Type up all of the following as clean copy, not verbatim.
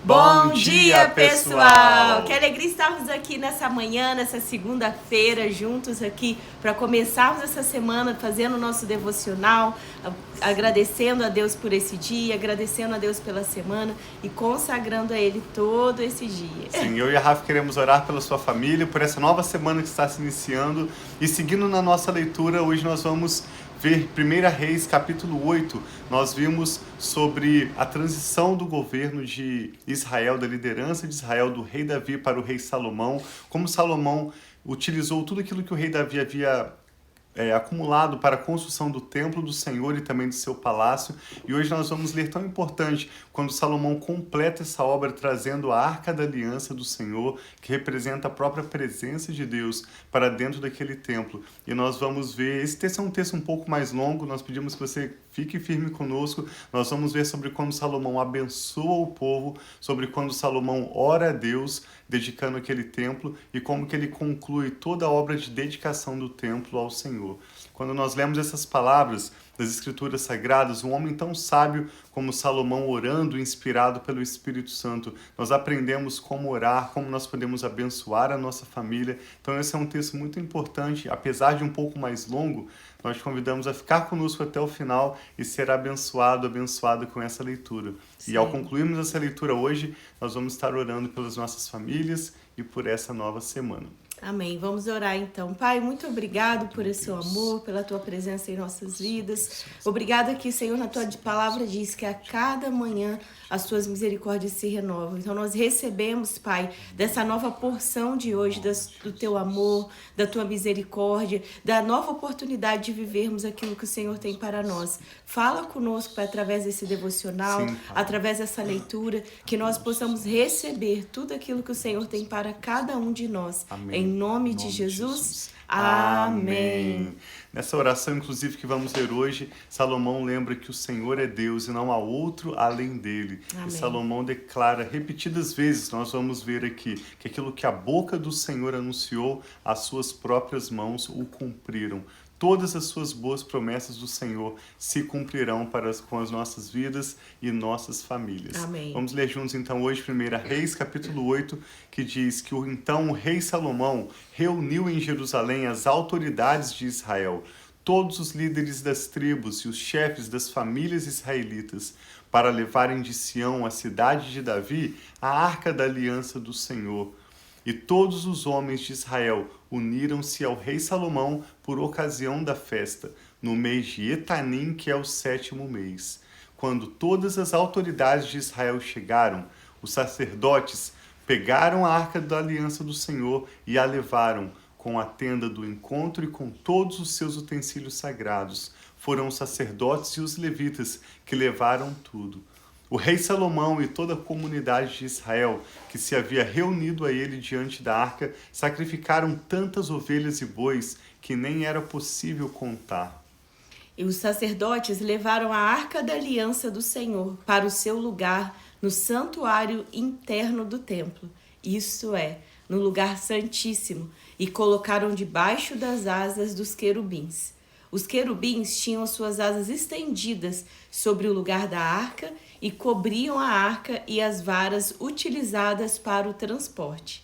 Bom dia, pessoal! Que alegria estarmos aqui nessa manhã, nessa segunda-feira, juntos aqui para começarmos essa semana fazendo o nosso devocional, agradecendo a Deus por esse dia, agradecendo a Deus pela semana e consagrando a Ele todo esse dia. Sim, eu e a Rafa queremos orar pela sua família, por essa nova semana que está se iniciando. E seguindo na nossa leitura, hoje nós vamos ver 1 Reis, capítulo 8, nós vimos sobre a transição do governo de Israel, da liderança de Israel, do rei Davi para o rei Salomão, como Salomão utilizou tudo aquilo que o rei Davi havia acumulado para a construção do templo do Senhor e também do seu palácio. E hoje nós vamos ler tão importante quando Salomão completa essa obra trazendo a Arca da Aliança do Senhor, que representa a própria presença de Deus para dentro daquele templo. E nós vamos ver, esse texto é um texto um pouco mais longo, nós pedimos que você fique firme conosco. Nós vamos ver sobre quando Salomão abençoa o povo, sobre quando Salomão ora a Deus, dedicando aquele templo, e como que ele conclui toda a obra de dedicação do templo ao Senhor. Quando nós lemos essas palavras das Escrituras Sagradas, um homem tão sábio como Salomão orando, inspirado pelo Espírito Santo, nós aprendemos como orar, como nós podemos abençoar a nossa família. Então esse é um texto muito importante, apesar de um pouco mais longo, nós te convidamos a ficar conosco até o final e ser abençoada com essa leitura. Sim. E ao concluirmos essa leitura hoje, nós vamos estar orando pelas nossas famílias e por essa nova semana. Amém. Vamos orar então. Pai, muito obrigado por esse seu amor, pela tua presença em nossas vidas. Obrigado que, Senhor, na tua palavra diz que a cada manhã as tuas misericórdias se renovam. Então nós recebemos, Pai, dessa nova porção de hoje, do teu amor, da tua misericórdia, da nova oportunidade de vivermos aquilo que o Senhor tem para nós. Fala conosco, Pai, através desse devocional, sim, através dessa leitura, que nós possamos receber tudo aquilo que o Senhor tem para cada um de nós. Amém. Em nome de Jesus. Amém. Nessa oração, inclusive, que vamos ler hoje, Salomão lembra que o Senhor é Deus e não há outro além dele. Amém. E Salomão declara repetidas vezes, nós vamos ver aqui, que aquilo que a boca do Senhor anunciou, as suas próprias mãos o cumpriram. Todas as suas boas promessas do Senhor se cumprirão com as nossas vidas e nossas famílias. Amém. Vamos ler juntos então hoje 1 Reis, capítulo 8, que diz que então o rei Salomão reuniu em Jerusalém as autoridades de Israel, todos os líderes das tribos e os chefes das famílias israelitas, para levarem de Sião, a cidade de Davi, a arca da aliança do Senhor. E todos os homens de Israel uniram-se ao rei Salomão por ocasião da festa, no mês de Etanim, que é o 7º mês. Quando todas as autoridades de Israel chegaram, os sacerdotes pegaram a arca da aliança do Senhor e a levaram, com a tenda do encontro e com todos os seus utensílios sagrados. Foram os sacerdotes e os levitas que levaram tudo. O rei Salomão e toda a comunidade de Israel, que se havia reunido a ele diante da arca, sacrificaram tantas ovelhas e bois que nem era possível contar. E os sacerdotes levaram a arca da aliança do Senhor para o seu lugar no santuário interno do templo, isto é, no lugar santíssimo, e colocaram debaixo das asas dos querubins. Os querubins tinham suas asas estendidas sobre o lugar da arca e cobriam a arca e as varas utilizadas para o transporte.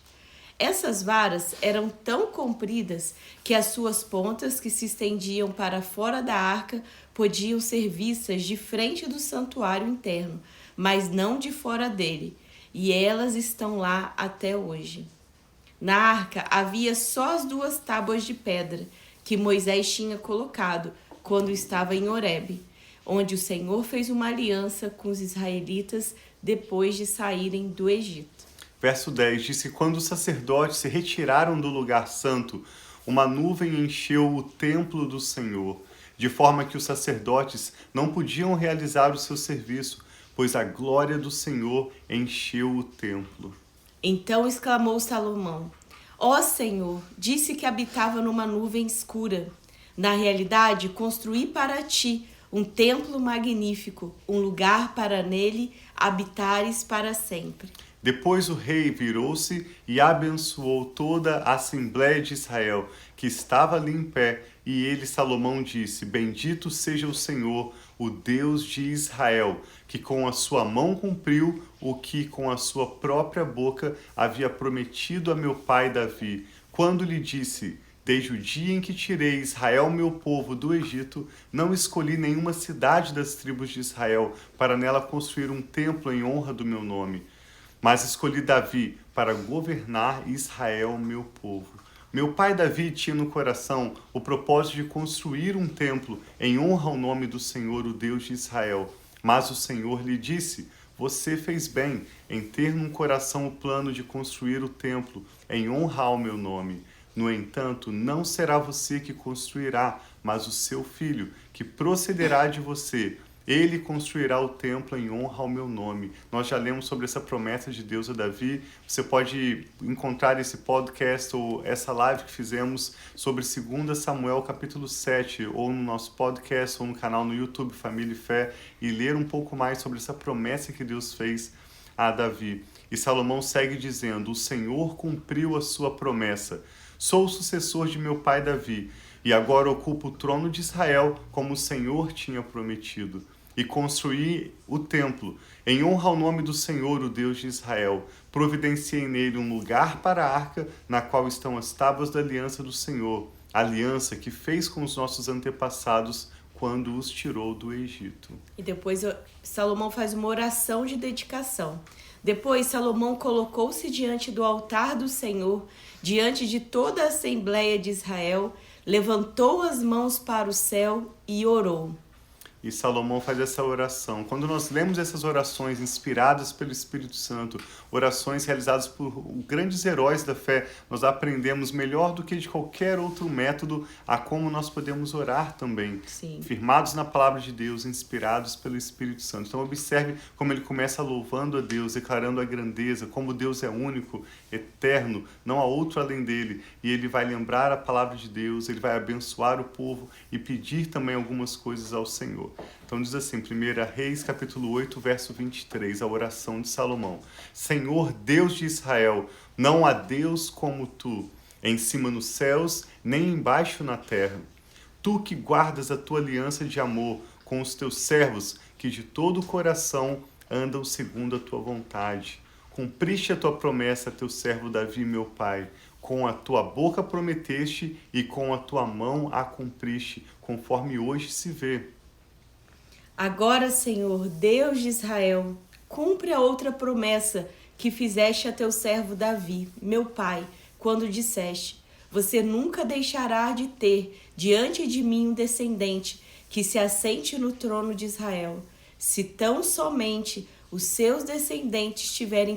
Essas varas eram tão compridas que as suas pontas, que se estendiam para fora da arca, podiam ser vistas de frente do santuário interno, mas não de fora dele, e elas estão lá até hoje. Na arca havia só as 2 tábuas de pedra que Moisés tinha colocado quando estava em Horebe, onde o Senhor fez uma aliança com os israelitas depois de saírem do Egito. Verso 10 diz que quando os sacerdotes se retiraram do lugar santo, uma nuvem encheu o templo do Senhor, de forma que os sacerdotes não podiam realizar o seu serviço, pois a glória do Senhor encheu o templo. Então exclamou Salomão: Ó Senhor, disse que habitava numa nuvem escura. Na realidade, construí para ti um templo magnífico, um lugar para nele habitares para sempre. Depois o rei virou-se e abençoou toda a Assembleia de Israel, que estava ali em pé, e ele, Salomão, disse: Bendito seja o Senhor, o Deus de Israel, que com a sua mão cumpriu o que com a sua própria boca havia prometido a meu pai Davi, quando lhe disse: desde o dia em que tirei Israel, meu povo, do Egito, não escolhi nenhuma cidade das tribos de Israel para nela construir um templo em honra do meu nome. Mas escolhi Davi para governar Israel, meu povo. Meu pai Davi tinha no coração o propósito de construir um templo em honra ao nome do Senhor, o Deus de Israel. Mas o Senhor lhe disse: você fez bem em ter no coração o plano de construir o templo em honra ao meu nome. No entanto, não será você que construirá, mas o seu filho, que procederá de você. Ele construirá o templo em honra ao meu nome. Nós já lemos sobre essa promessa de Deus a Davi. Você pode encontrar esse podcast ou essa live que fizemos sobre 2 Samuel capítulo 7, ou no nosso podcast, ou no canal no YouTube Família e Fé, e ler um pouco mais sobre essa promessa que Deus fez a Davi. E Salomão segue dizendo: o Senhor cumpriu a sua promessa. Sou o sucessor de meu pai Davi, e agora ocupo o trono de Israel, como o Senhor tinha prometido. E construí o templo, em honra ao nome do Senhor, o Deus de Israel. Providenciei nele um lugar para a arca, na qual estão as tábuas da aliança do Senhor, a aliança que fez com os nossos antepassados quando os tirou do Egito. E depois Salomão faz uma oração de dedicação. Depois Salomão colocou-se diante do altar do Senhor, diante de toda a Assembleia de Israel, levantou as mãos para o céu e orou. E Salomão faz essa oração. Quando nós lemos essas orações inspiradas pelo Espírito Santo, orações realizadas por grandes heróis da fé, nós aprendemos melhor do que de qualquer outro método a como nós podemos orar também. Sim. Firmados na palavra de Deus, inspirados pelo Espírito Santo. Então observe como ele começa louvando a Deus, declarando a grandeza, como Deus é único, eterno, não há outro além dele. E ele vai lembrar a palavra de Deus, ele vai abençoar o povo e pedir também algumas coisas ao Senhor. Então diz assim, 1 Reis, capítulo 8, verso 23, a oração de Salomão. Senhor Deus de Israel, não há Deus como tu, em cima nos céus, nem embaixo na terra. Tu que guardas a tua aliança de amor com os teus servos, que de todo o coração andam segundo a tua vontade. Cumpriste a tua promessa a teu servo Davi, meu pai. Com a tua boca prometeste e com a tua mão a cumpriste, conforme hoje se vê. Agora, Senhor, Deus de Israel, cumpre a outra promessa que fizeste a teu servo Davi, meu pai, quando disseste: você nunca deixará de ter diante de mim um descendente que se assente no trono de Israel. Se tão somente os seus descendentes tiverem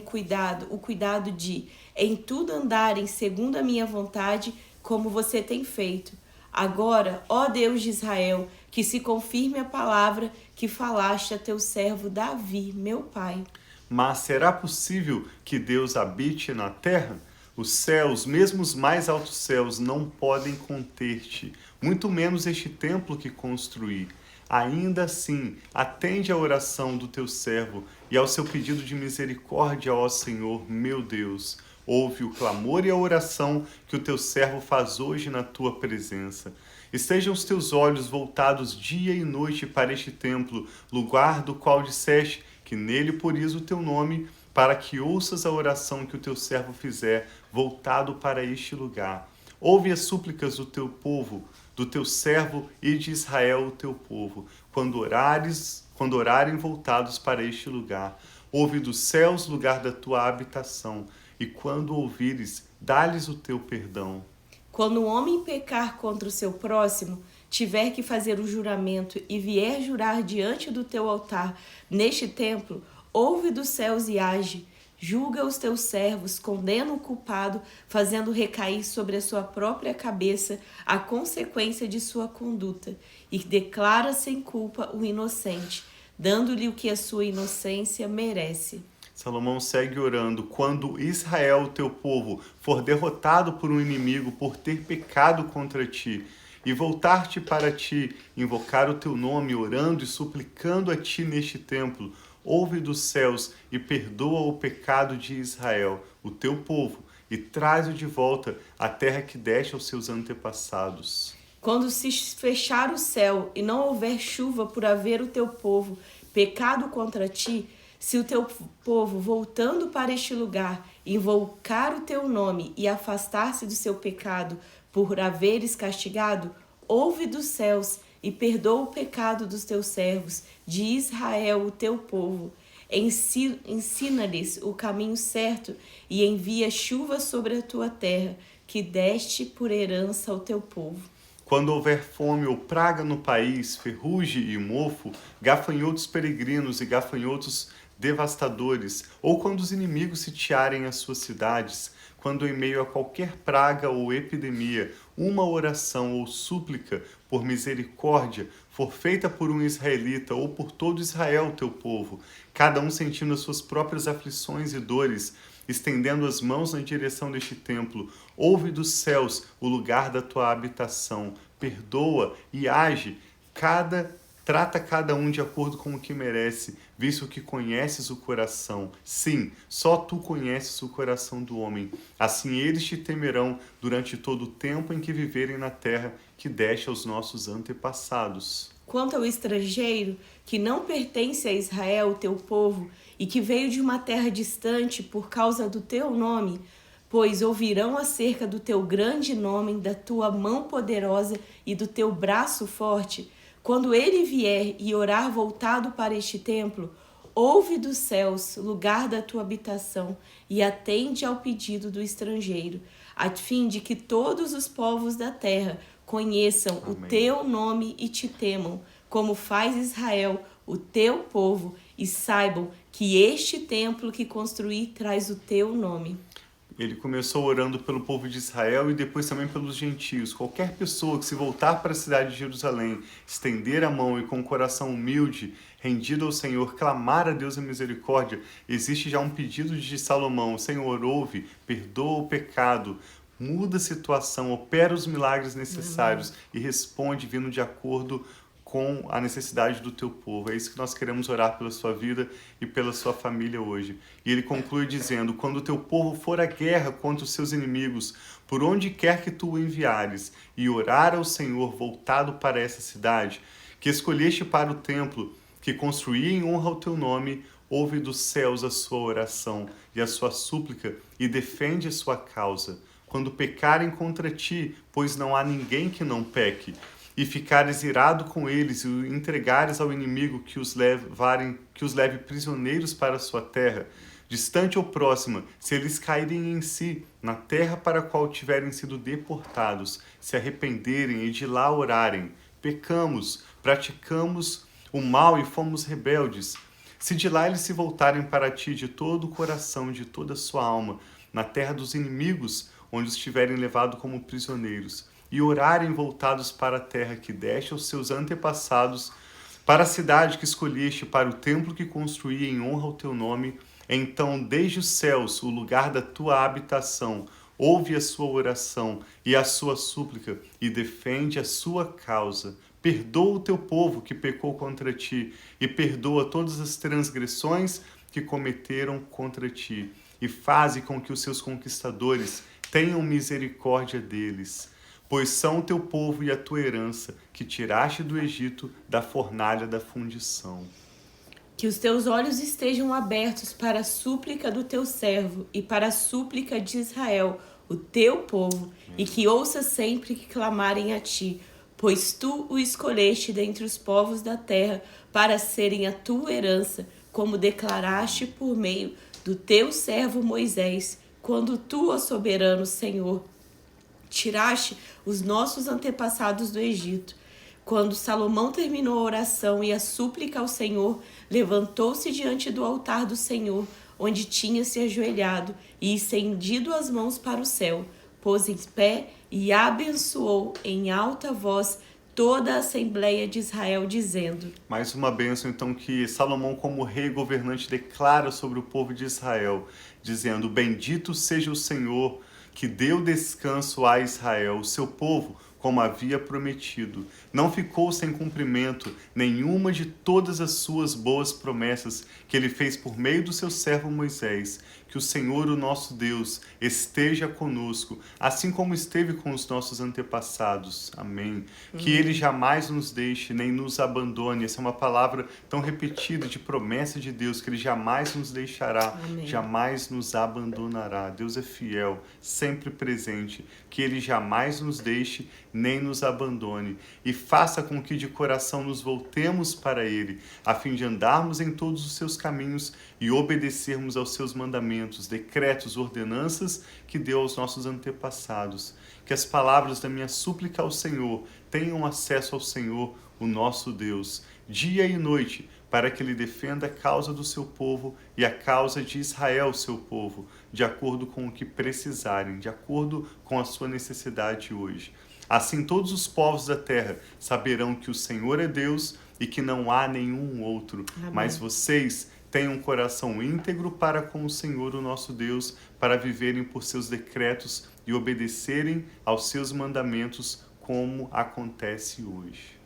o cuidado de em tudo andarem segundo a minha vontade, como você tem feito. Agora, ó Deus de Israel, que se confirme a palavra que falaste a teu servo Davi, meu pai. Mas será possível que Deus habite na terra? Os céus, mesmo os mais altos céus, não podem conter-te, muito menos este templo que construí. Ainda assim, atende à oração do teu servo e ao seu pedido de misericórdia, ó Senhor, meu Deus. Ouve o clamor e a oração que o teu servo faz hoje na tua presença. Estejam os teus olhos voltados dia e noite para este templo, lugar do qual disseste que nele porias o teu nome, para que ouças a oração que o teu servo fizer, voltado para este lugar. Ouve as súplicas do teu povo, do teu servo e de Israel, o teu povo, quando orarem voltados para este lugar. Ouve dos céus lugar da tua habitação, e quando ouvires, dá-lhes o teu perdão. Quando o homem pecar contra o seu próximo, tiver que fazer o juramento e vier jurar diante do teu altar neste templo, ouve dos céus e age. Julga os teus servos, condena o culpado, fazendo recair sobre a sua própria cabeça a consequência de sua conduta, e declara sem culpa o inocente, dando-lhe o que a sua inocência merece. Salomão segue orando: quando Israel, o teu povo, for derrotado por um inimigo por ter pecado contra ti, e voltar-te para ti, invocar o teu nome, orando e suplicando a ti neste templo, ouve dos céus e perdoa o pecado de Israel, o teu povo, e traz-o de volta à terra que deste aos seus antepassados. Quando se fechar o céu e não houver chuva por haver o teu povo pecado contra ti, se o teu povo, voltando para este lugar, invocar o teu nome e afastar-se do seu pecado por haveres castigado, ouve dos céus e perdoa o pecado dos teus servos, de Israel, o teu povo. Ensina-lhes o caminho certo e envia chuva sobre a tua terra, que deste por herança ao teu povo. Quando houver fome ou praga no país, ferrugem e mofo, gafanhotos peregrinos e gafanhotos devastadores, ou quando os inimigos sitiarem as suas cidades, quando em meio a qualquer praga ou epidemia, uma oração ou súplica por misericórdia for feita por um israelita ou por todo Israel, teu povo, cada um sentindo as suas próprias aflições e dores, estendendo as mãos na direção deste templo, ouve dos céus o lugar da tua habitação, perdoa e age, trata cada um de acordo com o que merece, visto que conheces o coração. Sim, só tu conheces o coração do homem. Assim eles te temerão durante todo o tempo em que viverem na terra que deste aos nossos antepassados. Quanto ao estrangeiro, que não pertence a Israel, teu povo, e que veio de uma terra distante por causa do teu nome, pois ouvirão acerca do teu grande nome, da tua mão poderosa e do teu braço forte, quando ele vier e orar voltado para este templo, ouve dos céus, lugar da tua habitação, e atende ao pedido do estrangeiro, a fim de que todos os povos da terra conheçam Amém. O teu nome e te temam, como faz Israel, o teu povo, e saibam que este templo que construí traz o teu nome. Ele começou orando pelo povo de Israel e depois também pelos gentios. Qualquer pessoa que se voltar para a cidade de Jerusalém, estender a mão e com o coração humilde, rendido ao Senhor, clamar a Deus a misericórdia, existe já um pedido de Salomão: Senhor, ouve, perdoa o pecado, muda a situação, opera os milagres necessários e responde vindo de acordo com a necessidade do teu povo. É isso que nós queremos orar pela sua vida e pela sua família hoje. E ele conclui dizendo: quando o teu povo for à guerra contra os seus inimigos, por onde quer que tu o enviares, e orar ao Senhor voltado para essa cidade, que escolheste para o templo, que construí em honra ao teu nome, ouve dos céus a sua oração e a sua súplica e defende a sua causa. Quando pecarem contra ti, pois não há ninguém que não peque, e ficares irado com eles e o entregares ao inimigo que os leve prisioneiros para a sua terra, distante ou próxima, se eles caírem em si, na terra para a qual tiverem sido deportados, se arrependerem e de lá orarem, pecamos, praticamos o mal e fomos rebeldes. Se de lá eles se voltarem para ti de todo o coração, de toda a sua alma, na terra dos inimigos, onde os tiverem levado como prisioneiros, e orarem voltados para a terra que deste aos seus antepassados, para a cidade que escolheste, para o templo que construí em honra ao teu nome, então desde os céus, o lugar da tua habitação, ouve a sua oração e a sua súplica e defende a sua causa. Perdoa o teu povo que pecou contra ti e perdoa todas as transgressões que cometeram contra ti e faze com que os seus conquistadores tenham misericórdia deles, pois são o teu povo e a tua herança, que tiraste do Egito da fornalha da fundição. Que os teus olhos estejam abertos para a súplica do teu servo e para a súplica de Israel, o teu povo, e que ouça sempre que clamarem a ti, pois tu o escolheste dentre os povos da terra para serem a tua herança, como declaraste por meio do teu servo Moisés, quando tu, ó soberano Senhor, tiraste os nossos antepassados do Egito. Quando Salomão terminou a oração e a súplica ao Senhor, levantou-se diante do altar do Senhor, onde tinha se ajoelhado, e estendido as mãos para o céu, pôs em pé e abençoou em alta voz toda a Assembleia de Israel, dizendo... Mais uma bênção, então, que Salomão, como rei governante, declara sobre o povo de Israel, dizendo: Bendito seja o Senhor, que deu descanso a Israel, o seu povo, como havia prometido. Não ficou sem cumprimento nenhuma de todas as suas boas promessas que ele fez por meio do seu servo Moisés. Que o Senhor, o nosso Deus, esteja conosco, assim como esteve com os nossos antepassados. Amém. Que ele jamais nos deixe, nem nos abandone. Essa é uma palavra tão repetida de promessa de Deus, que ele jamais nos deixará, Amém. jamais nos abandonará. Deus é fiel, sempre presente. Que ele jamais nos deixe, nem nos abandone. E faça com que de coração nos voltemos para ele, a fim de andarmos em todos os seus caminhos e obedecermos aos seus mandamentos, decretos, ordenanças que deu aos nossos antepassados. Que as palavras da minha súplica ao Senhor tenham acesso ao Senhor, o nosso Deus, dia e noite, para que ele defenda a causa do seu povo e a causa de Israel, seu povo, de acordo com o que precisarem, de acordo com a sua necessidade hoje. Assim todos os povos da terra saberão que o Senhor é Deus e que não há nenhum outro. Amém. Mas vocês têm um coração íntegro para com o Senhor, o nosso Deus, para viverem por seus decretos e obedecerem aos seus mandamentos, como acontece hoje.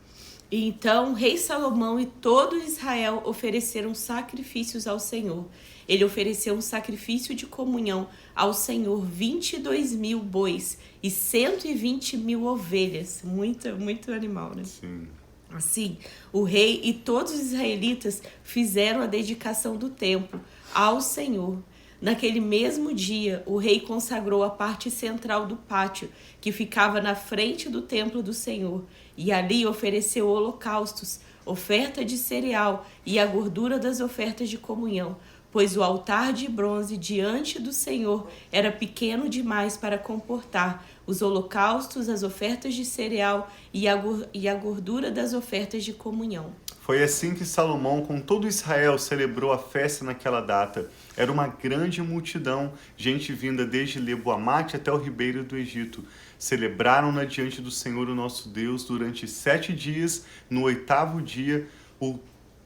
E então o rei Salomão e todo Israel ofereceram sacrifícios ao Senhor. Ele ofereceu um sacrifício de comunhão ao Senhor, 22.000 bois e 120.000 ovelhas. Muito animal, né? Sim. Assim, o rei e todos os israelitas fizeram a dedicação do templo ao Senhor. Naquele mesmo dia, o rei consagrou a parte central do pátio, que ficava na frente do templo do Senhor, e ali ofereceu holocaustos, oferta de cereal e a gordura das ofertas de comunhão, pois o altar de bronze diante do Senhor era pequeno demais para comportar os holocaustos, as ofertas de cereal e a gordura das ofertas de comunhão. Foi assim que Salomão, com todo Israel, celebrou a festa naquela data. Era uma grande multidão, gente vinda desde Lebo-Amate até o ribeiro do Egito. Celebraram-na diante do Senhor, o nosso Deus, durante 7 dias. No 8º dia,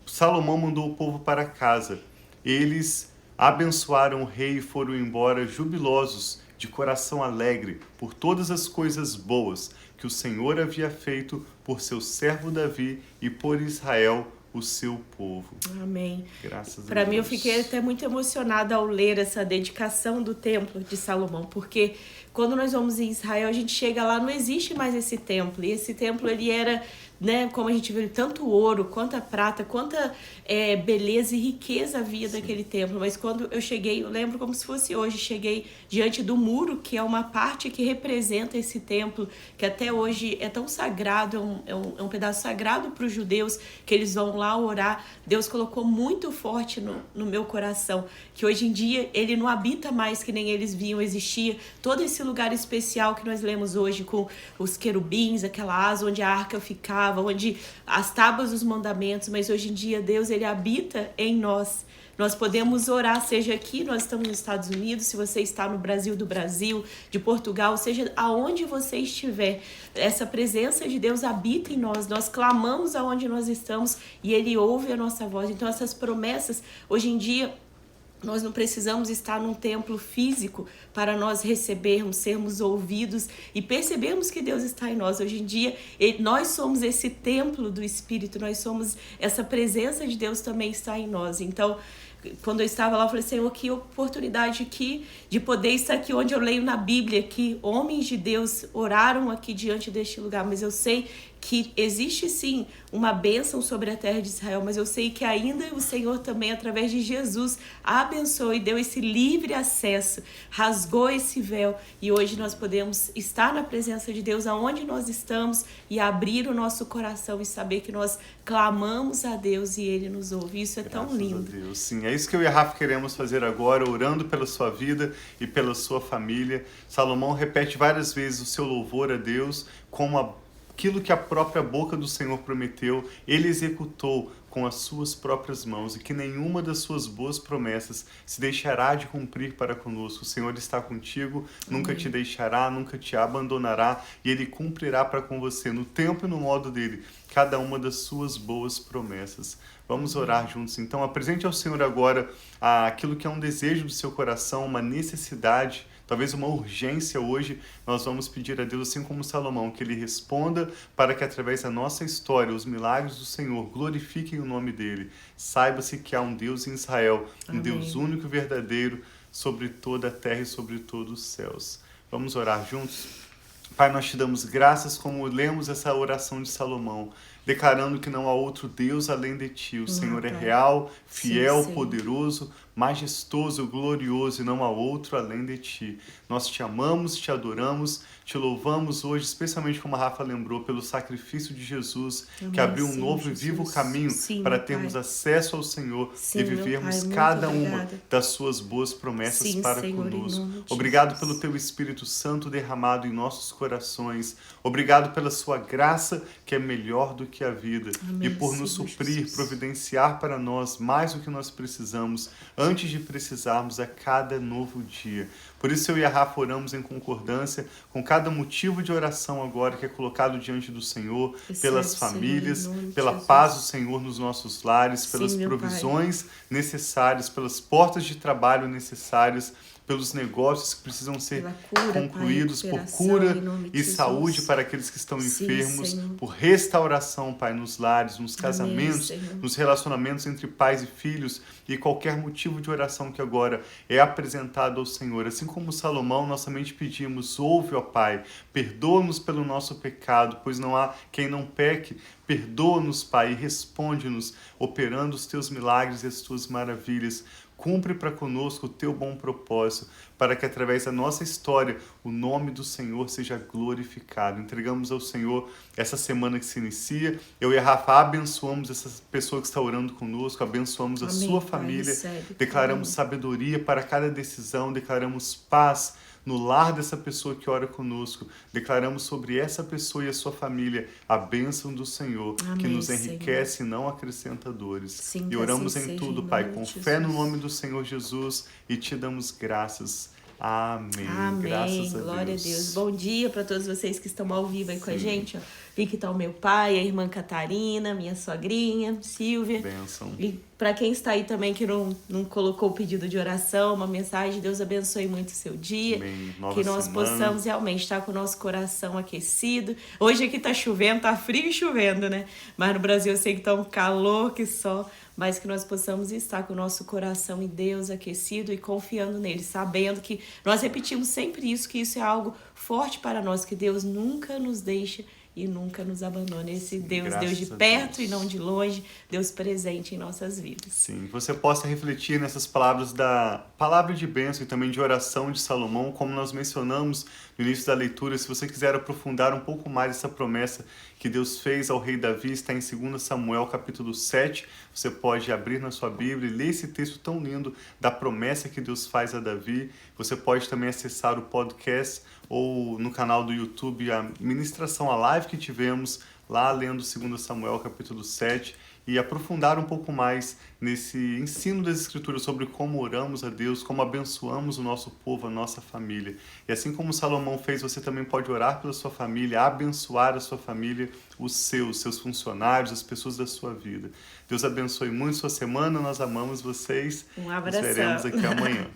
Salomão mandou o povo para casa. Eles abençoaram o rei e foram embora jubilosos, de coração alegre, por todas as coisas boas que o Senhor havia feito por seu servo Davi e por Israel, o seu povo. Amém. Graças a Deus. Para mim, eu fiquei até muito emocionada ao ler essa dedicação do templo de Salomão, porque quando nós vamos em Israel, a gente chega lá, não existe mais esse templo. E esse templo, ele era, né, como a gente vê, tanto ouro, quanta prata, quanta beleza e riqueza havia daquele templo. Mas quando eu cheguei, eu lembro como se fosse hoje, cheguei diante do muro, que é uma parte que representa esse templo, que até hoje é tão sagrado, é um pedaço sagrado para os judeus, que eles vão lá orar. Deus colocou muito forte no meu coração, que hoje em dia ele não habita mais que nem eles viam existir. Todo esse lugar especial que nós lemos hoje, com os querubins, aquela asa onde a arca ficava, onde as tábuas dos mandamentos, mas hoje em dia Deus, ele habita em nós. Nós podemos orar, seja aqui, nós estamos nos Estados Unidos, se você está no Brasil, do Brasil, de Portugal, seja aonde você estiver, essa presença de Deus habita em nós, nós clamamos aonde nós estamos e Ele ouve a nossa voz. Então essas promessas, hoje em dia, nós não precisamos estar num templo físico para nós recebermos, sermos ouvidos e percebermos que Deus está em nós. Hoje em dia, nós somos esse templo do Espírito, nós somos, essa presença de Deus também está em nós. Então, quando eu estava lá, eu falei, Senhor, que oportunidade aqui de poder estar aqui onde eu leio na Bíblia, que homens de Deus oraram aqui diante deste lugar, mas eu sei que existe sim uma bênção sobre a terra de Israel, mas eu sei que ainda o Senhor também, através de Jesus, abençoou e deu esse livre acesso, rasgou esse véu, e hoje nós podemos estar na presença de Deus aonde nós estamos e abrir o nosso coração e saber que nós clamamos a Deus e Ele nos ouve. Isso é tão lindo. Graças a Deus. Sim, é isso que eu e a Rafa queremos fazer agora, orando pela sua vida e pela sua família. Salomão repete várias vezes o seu louvor a Deus como aquilo que a própria boca do Senhor prometeu, Ele executou com as suas próprias mãos, e que nenhuma das suas boas promessas se deixará de cumprir para conosco. O Senhor está contigo, nunca te deixará, nunca te abandonará, e Ele cumprirá para com você, no tempo e no modo dele, cada uma das suas boas promessas. Vamos orar juntos. Então, apresente ao Senhor agora aquilo que é um desejo do seu coração, uma necessidade talvez uma urgência hoje, nós vamos pedir a Deus, assim como Salomão, que Ele responda para que através da nossa história, os milagres do Senhor glorifiquem o nome dEle. Saiba-se que há um Deus em Israel, um Deus único e verdadeiro sobre toda a terra e sobre todos os céus. Vamos orar juntos? Pai, nós te damos graças como lemos essa oração de Salomão, declarando que não há outro Deus além de ti. O Senhor é real, fiel, poderoso, majestoso, glorioso, e não há outro além de ti. Nós te amamos, te adoramos, te louvamos hoje, especialmente como a Rafa lembrou, pelo sacrifício de Jesus, que abriu um novo e vivo caminho para termos acesso ao Senhor e vivermos cada uma das suas boas promessas para conosco. Obrigado pelo teu Espírito Santo derramado em nossos corações. Obrigado pela sua graça, que é melhor do que a vida, e por nos suprir, providenciar para nós mais do que nós precisamos, antes de precisarmos a cada novo dia. Por isso eu e a Rafa oramos em concordância com cada motivo de oração agora que é colocado diante do Senhor, pelas famílias, pela paz do Senhor nos nossos lares, pelas provisões necessárias, pelas portas de trabalho necessárias, pelos negócios que precisam ser concluídos, por cura e saúde para aqueles que estão enfermos, por restauração, Pai, nos lares, nos casamentos, nos relacionamentos entre pais e filhos, e qualquer motivo de oração que agora é apresentado ao Senhor. Assim como Salomão, nós também te pedimos, ouve, ó Pai, perdoa-nos pelo nosso pecado, pois não há quem não peque. Perdoa-nos, Pai, e responde-nos, operando os teus milagres e as tuas maravilhas. Cumpre para conosco o teu bom propósito, para que através da nossa história o nome do Senhor seja glorificado. Entregamos ao Senhor essa semana que se inicia. Eu e a Rafa abençoamos essa pessoa que está orando conosco, abençoamos a sua família, declaramos sabedoria para cada decisão, declaramos paz no lar dessa pessoa que ora conosco. Declaramos sobre essa pessoa e a sua família a bênção do Senhor, que nos enriquece e não acrescenta dores. E oramos em tudo, Pai, com fé no nome do Senhor Jesus, e te damos graças. Amém. Graças a Glória a Deus. Bom dia para todos vocês que estão ao vivo aí com a gente. Ó. Vi que está o meu pai, a irmã Catarina, minha sogrinha, Silvia. Bênção. E para quem está aí também que não colocou o pedido de oração, uma mensagem, Deus abençoe muito o seu dia. Que nós possamos realmente estar com o nosso coração aquecido. Hoje aqui tá chovendo, tá frio e chovendo, né? Mas no Brasil eu sei que tá um calor que só, mas que nós possamos estar com o nosso coração em Deus aquecido e confiando nele, sabendo que nós repetimos sempre isso, que isso é algo forte para nós, que Deus nunca nos deixa e nunca nos abandona. Esse Deus de perto e não de longe, Deus presente em nossas vidas. Sim, você possa refletir nessas palavras da palavra de bênção e também de oração de Salomão, como nós mencionamos no início da leitura. Se você quiser aprofundar um pouco mais essa promessa que Deus fez ao rei Davi, está em 2 Samuel capítulo 7, você pode abrir na sua Bíblia e ler esse texto tão lindo da promessa que Deus faz a Davi. Você pode também acessar o podcast ou no canal do YouTube a ministração, a live que tivemos lá lendo 2 Samuel capítulo 7, e aprofundar um pouco mais nesse ensino das Escrituras sobre como oramos a Deus, como abençoamos o nosso povo, a nossa família. E assim como Salomão fez, você também pode orar pela sua família, abençoar a sua família, os seus funcionários, as pessoas da sua vida. Deus abençoe muito sua semana, nós amamos vocês. Um abração. Nos veremos aqui amanhã.